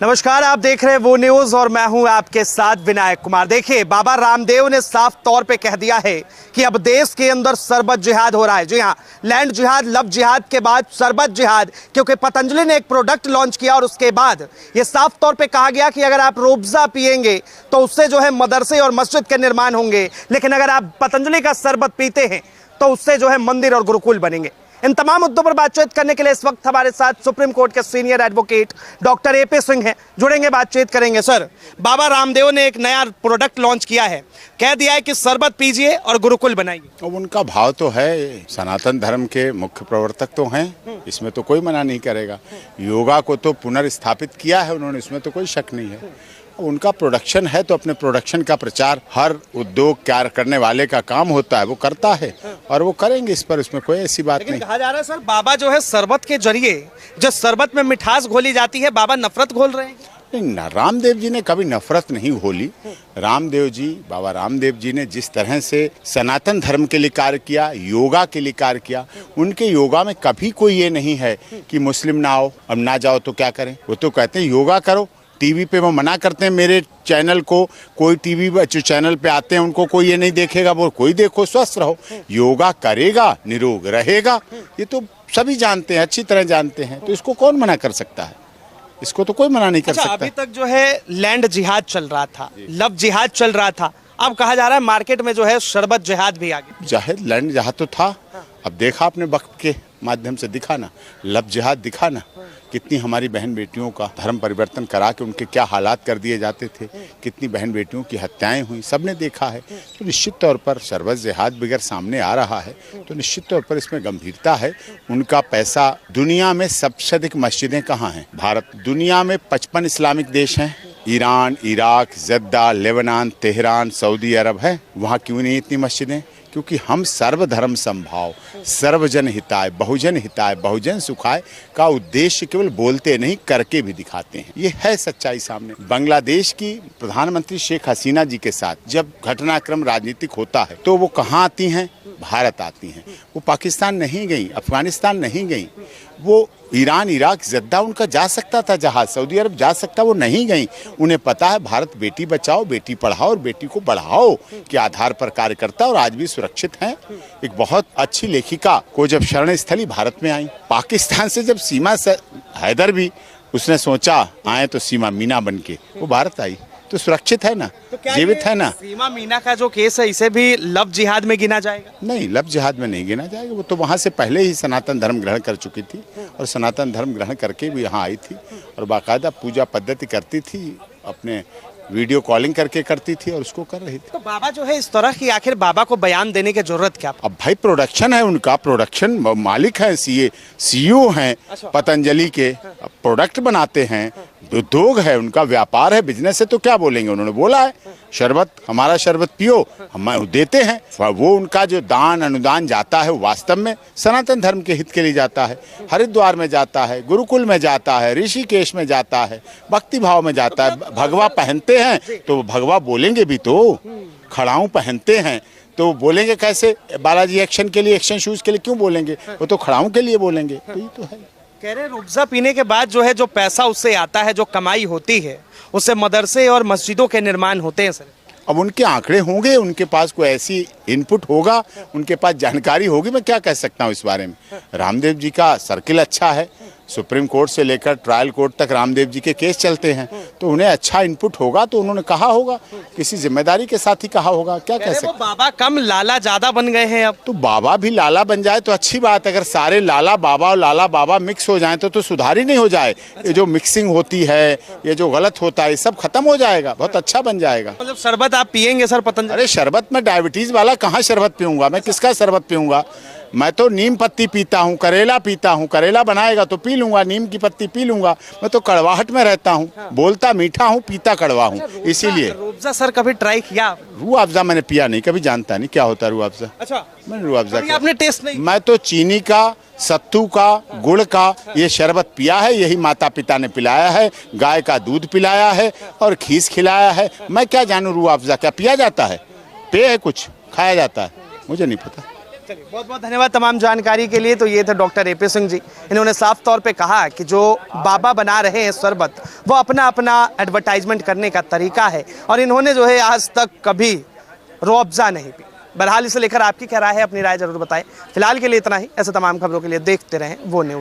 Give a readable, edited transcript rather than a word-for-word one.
नमस्कार, आप देख रहे हैं वो न्यूज और मैं हूं आपके साथ विनायक कुमार। देखिए, बाबा रामदेव ने साफ तौर पे कह दिया है कि अब देश के अंदर सरबत जिहाद हो रहा है। जी हां, लैंड जिहाद, लव जिहाद के बाद सरबत जिहाद, क्योंकि पतंजलि ने एक प्रोडक्ट लॉन्च किया और उसके बाद ये साफ तौर पे कहा गया कि अगर आप रूअफ़ज़ा पिएंगे तो उससे जो है मदरसे और मस्जिद के निर्माण होंगे, लेकिन अगर आप पतंजलि का सरबत पीते हैं तो उससे जो है मंदिर और गुरुकुल बनेंगे। इन तमाम मुद्दों पर बातचीत करने के लिए इस वक्त हमारे साथ सुप्रीम कोर्ट के senior advocate doctor AP Singh हैं, जुड़ेंगे, बातचीत करेंगे। सर, बाबा रामदेव ने एक नया प्रोडक्ट लॉन्च किया है, कह दिया है कि शरबत पीजिए और गुरुकुल बनाइए। अब उनका भाव तो है, सनातन धर्म के मुख्य प्रवर्तक तो हैं, इसमें तो कोई मना नहीं करेगा। योगा को तो पुनर्स्थापित किया है उन्होंने, इसमें तो कोई शक नहीं है। उनका प्रोडक्शन है तो अपने प्रोडक्शन का प्रचार हर उद्योग कार्य करने वाले का काम होता है, वो करता है और वो करेंगे इस पर, इसमें कोई ऐसी बात नहीं। कहा जा रहा है सर, बाबा जो है शरबत के जरिए, जो शरबत में मिठास घोली जाती है, बाबा नफरत घोल रहे हैं। नहीं, रामदेव जी ने कभी नफरत नहीं घोली। रामदेव जी, बाबा रामदेव जी ने जिस तरह से सनातन धर्म के लिए कार्य किया, योगा के लिए कार्य किया, उनके योगा में कभी कोई ये नहीं है कि मुस्लिम ना आओ, अब ना जाओ तो क्या करें। वो तो कहते हैं योगा करो। टीवी पे वो मना करते हैं, मेरे चैनल को कोई टीवी जो चैनल पे आते हैं उनको कोई ये नहीं देखेगा, वो कोई देखो, स्वस्थ रहो। योगा करेगा निरोग रहेगा, ये तो सभी जानते हैं, अच्छी तरह जानते हैं, तो इसको कौन मना कर सकता है? इसको तो कोई मना नहीं कर सकता। अभी तक जो है लैंड जिहाद चल रहा था, लव जिहाद चल रहा था, अब कहा जा रहा है मार्केट में जो है शरबत जिहाद भी आ गया। जाहिर लैंड जिहाद तो था, अब देखा आपने वक्त के माध्यम से दिखा ना, लव जिहाद दिखा ना, कितनी हमारी बहन बेटियों का धर्म परिवर्तन करा के उनके क्या हालात कर दिए जाते थे, कितनी बहन बेटियों की हत्याएं हुई, सबने देखा है। तो निश्चित तौर पर शरबत जिहाद बगैर सामने आ रहा है, तो निश्चित तौर पर इसमें गंभीरता है। उनका पैसा, दुनिया में सबसे अधिक मस्जिदें कहाँ हैं? भारत। दुनिया में 55 इस्लामिक देश हैं, Iran, Iraq, Jeddah, Lebanon, Tehran, Saudi Arab है, वहाँ क्यों नहीं इतनी मस्जिदें? क्योंकि हम सर्वधर्म समभाव, सर्वजन हिताय, बहुजन हिताय, बहुजन सुखाय का उद्देश्य केवल बोलते नहीं करके भी दिखाते हैं। ये है सच्चाई सामने। बांग्लादेश की प्रधानमंत्री शेख हसीना जी के साथ जब घटनाक्रम राजनीतिक होता है तो वो कहाँ आती हैं? भारत आती हैं। वो पाकिस्तान नहीं गई, अफगानिस्तान नहीं गई, वो ईरान, इराक, जद्दा उनका जा सकता था जहाज, सऊदी अरब जा सकता, वो नहीं गई। उन्हें पता है भारत बेटी बचाओ, बेटी पढ़ाओ और बेटी को बढ़ाओ के आधार पर कार्य करता है और आज भी सुरक्षित हैं। एक बहुत अच्छी लेखिका को जब शरण स्थली भारत में आई, पाकिस्तान से जब सीमा से हैदर भी उसने सोचा आए तो सीमा मीना बन के वो भारत आई, तो सुरक्षित है ना, तो जीवित है ना। सीमा मीना का जो केस है, इसे भी लव जिहाद में गिना जाएगा? नहीं, लव जिहाद में नहीं गिना जाएगा। वो तो वहाँ से पहले ही सनातन धर्म ग्रहण कर चुकी थी और सनातन धर्म ग्रहण करके भी यहाँ आई थी और बाकायदा पूजा पद्धति करती थी, अपने वीडियो कॉलिंग करके करती थी और उसको कर रही थी। तो बाबा जो है इस तरह की, आखिर बाबा को बयान देने की जरूरत क्या? अब भाई प्रोडक्शन है उनका, प्रोडक्शन मालिक है, CEO हैं पतंजलि के, प्रोडक्ट बनाते हैं, उद्योग है उनका, व्यापार है, बिजनेस है, तो क्या बोलेंगे? उन्होंने बोला है शरबत, हमारा शरबत पियो, हम देते हैं। वो उनका जो दान अनुदान जाता है वो वास्तव में सनातन धर्म के हित के लिए जाता है। हरिद्वार में जाता है, गुरुकुल में जाता है, ऋषिकेश में जाता है, भक्ति भाव में जाता है। भगवा पहनते हैं तो भगवा बोलेंगे भी, तो खड़ाऊ पहनते हैं तो बोलेंगे कैसे? बालाजी एक्शन के लिए, एक्शन शूज के लिए क्यों बोलेंगे? वो तो खड़ाऊ के लिए बोलेंगे। तो ये तो है। कह रहे रूअफ़ज़ा पीने के बाद जो है, जो पैसा उससे आता है, जो कमाई होती है, उससे मदरसे और मस्जिदों के निर्माण होते हैं। सर, अब उनके आंकड़े होंगे, उनके पास कोई ऐसी इनपुट होगा, उनके पास जानकारी होगी, मैं क्या कह सकता हूँ इस बारे में। रामदेव जी का सर्किल अच्छा है, सुप्रीम कोर्ट से लेकर ट्रायल कोर्ट तक रामदेव जी के केस चलते हैं, तो उन्हें अच्छा इनपुट होगा, तो उन्होंने कहा होगा, किसी जिम्मेदारी के साथ ही कहा होगा। क्या कह सकते? बाबा कम लाला ज्यादा बन गए हैं अब। तो बाबा भी लाला बन जाए तो अच्छी बात। अगर सारे लाला बाबा और लाला बाबा मिक्स हो जाए तो सुधार ही नहीं हो जाए। ये जो मिक्सिंग होती है, ये जो गलत होता है, ये सब खत्म हो जाएगा, बहुत अच्छा बन जाएगा। मतलब शरबत आप पियेंगे सर पतंजलि? अरे शरबत में डायबिटीज वाला कहाँ शरबत पीऊंगा मैं? किसका शरबत पीऊंगा? मैं तो नीम पत्ती पीता हूँ, करेला पीता हूँ, करेला बनाएगा तो पी लूंगा, नीम की पत्ती पी लूंगा। मैं तो कड़वाहट में रहता हूँ, बोलता मीठा हूँ, पीता कड़वा हूँ, इसीलिए। रूअफ़ज़ा सर कभी ट्राई किया? रूअफ़ज़ा मैंने पिया नहीं, कभी जानता नहीं क्या होता है रूअफ़ज़ा। अच्छा, मैंने रूअफ़ज़ा आपने टेस्ट नहीं? मैं तो चीनी का, सत्तू का, गुड़ का ये शरबत पिया है, यही माता पिता ने पिलाया है, गाय का दूध पिलाया है और खीस खिलाया है। मैं क्या जानूँ रूअफ़ज़ा क्या पिया जाता है? पेय है, कुछ खाया जाता है, मुझे नहीं पता। चलिए, बहुत बहुत धन्यवाद तमाम जानकारी के लिए। तो ये थे डॉक्टर AP सिंह जी। इन्होंने साफ तौर पे कहा कि जो बाबा बना रहे हैं शरबत, वो अपना अपना एडवर्टाइजमेंट करने का तरीका है और इन्होंने जो है आज तक कभी रूअफ़ज़ा नहीं पी। बहरहाल इसे लेकर आपकी क्या राय है, अपनी राय जरूर बताएं। फिलहाल के लिए इतना ही। ऐसे तमाम खबरों के लिए देखते रहें वो न्यूज़।